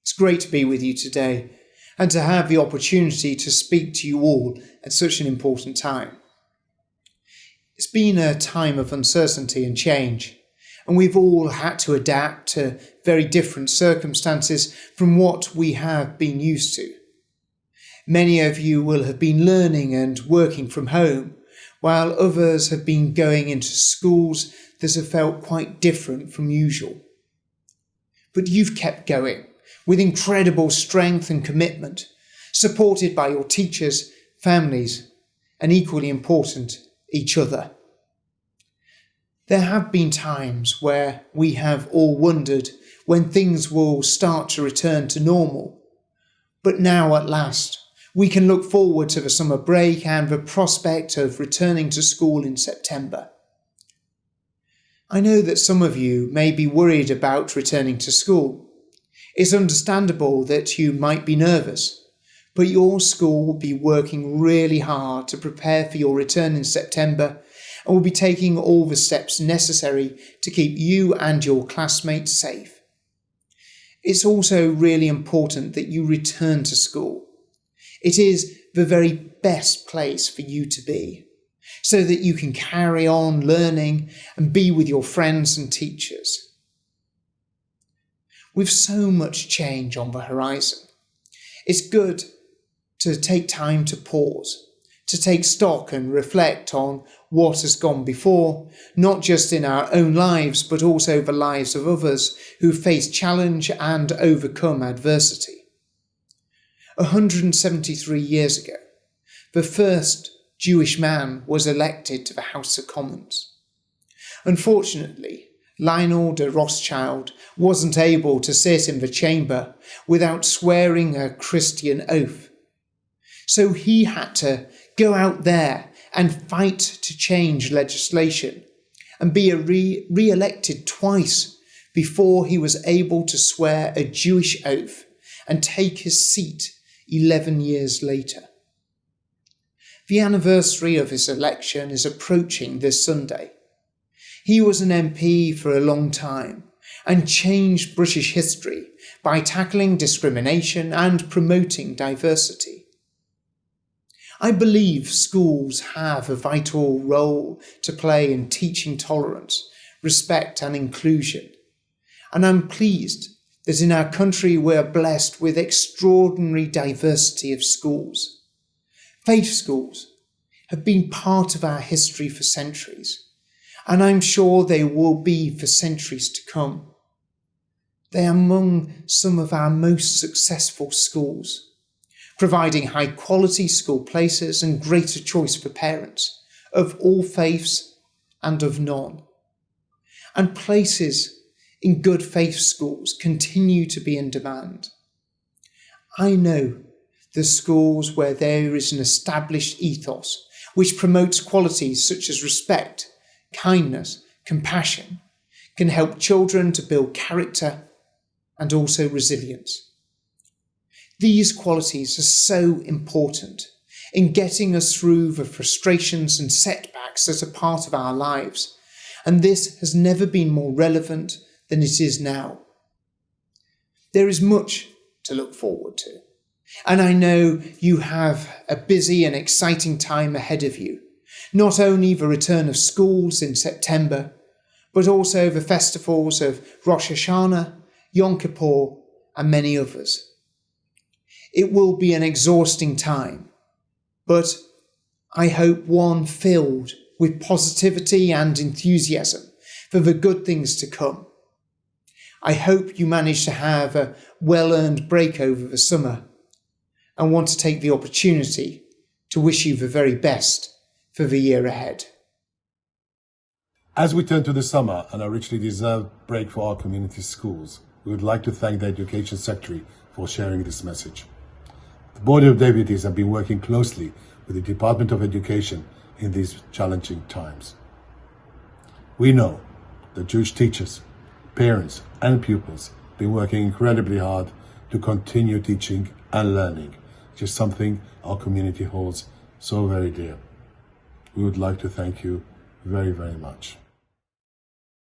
It's great to be with you today and to have the opportunity to speak to you all at such an important time. It's been a time of uncertainty and change, and we've all had to adapt to very different circumstances from what we have been used to. Many of you will have been learning and working from home, while others have been going into schools that have felt quite different from usual. But you've kept going with incredible strength and commitment, supported by your teachers, families, and equally important, each other. There have been times where we have all wondered when things will start to return to normal. But now at last, we can look forward to the summer break and the prospect of returning to school in September. I know that some of you may be worried about returning to school. It's understandable that you might be nervous, but your school will be working really hard to prepare for your return in September and will be taking all the steps necessary to keep you and your classmates safe. It's also really important that you return to school. It is the very best place for you to be, so that you can carry on learning and be with your friends and teachers. With so much change on the horizon, it's good to take time to pause, to take stock and reflect on what has gone before, not just in our own lives, but also the lives of others who face challenge and overcome adversity. 173 years ago, the first Jewish man was elected to the House of Commons. Unfortunately, Lionel de Rothschild wasn't able to sit in the chamber without swearing a Christian oath. So he had to go out there and fight to change legislation and be re-elected twice before he was able to swear a Jewish oath and take his seat 11 years later. The anniversary of his election is approaching this Sunday. He was an MP for a long time and changed British history by tackling discrimination and promoting diversity. I believe schools have a vital role to play in teaching tolerance, respect and inclusion, and I'm pleased that in our country we are blessed with extraordinary diversity of schools. Faith schools have been part of our history for centuries, and I'm sure they will be for centuries to come. They are among some of our most successful schools, providing high-quality school places and greater choice for parents of all faiths and of none. And places in good faith schools continue to be in demand. I know the schools where there is an established ethos which promotes qualities such as respect, kindness, compassion, can help children to build character and also resilience. These qualities are so important in getting us through the frustrations and setbacks that are part of our lives, and this has never been more relevant than it is now. There is much to look forward to, and I know you have a busy and exciting time ahead of you, not only the return of schools in September, but also the festivals of Rosh Hashanah, Yom Kippur, and many others. It will be an exhausting time, but I hope one filled with positivity and enthusiasm for the good things to come. I hope you manage to have a well-earned break over the summer and want to take the opportunity to wish you the very best for the year ahead. As we turn to the summer and a richly deserved break for our community schools, we would like to thank the Education Secretary for sharing this message. The Board of Deputies have been working closely with the Department of Education in these challenging times. We know that Jewish teachers, parents and pupils have been working incredibly hard to continue teaching and learning, which is something our community holds so very dear. We would like to thank you very, very much.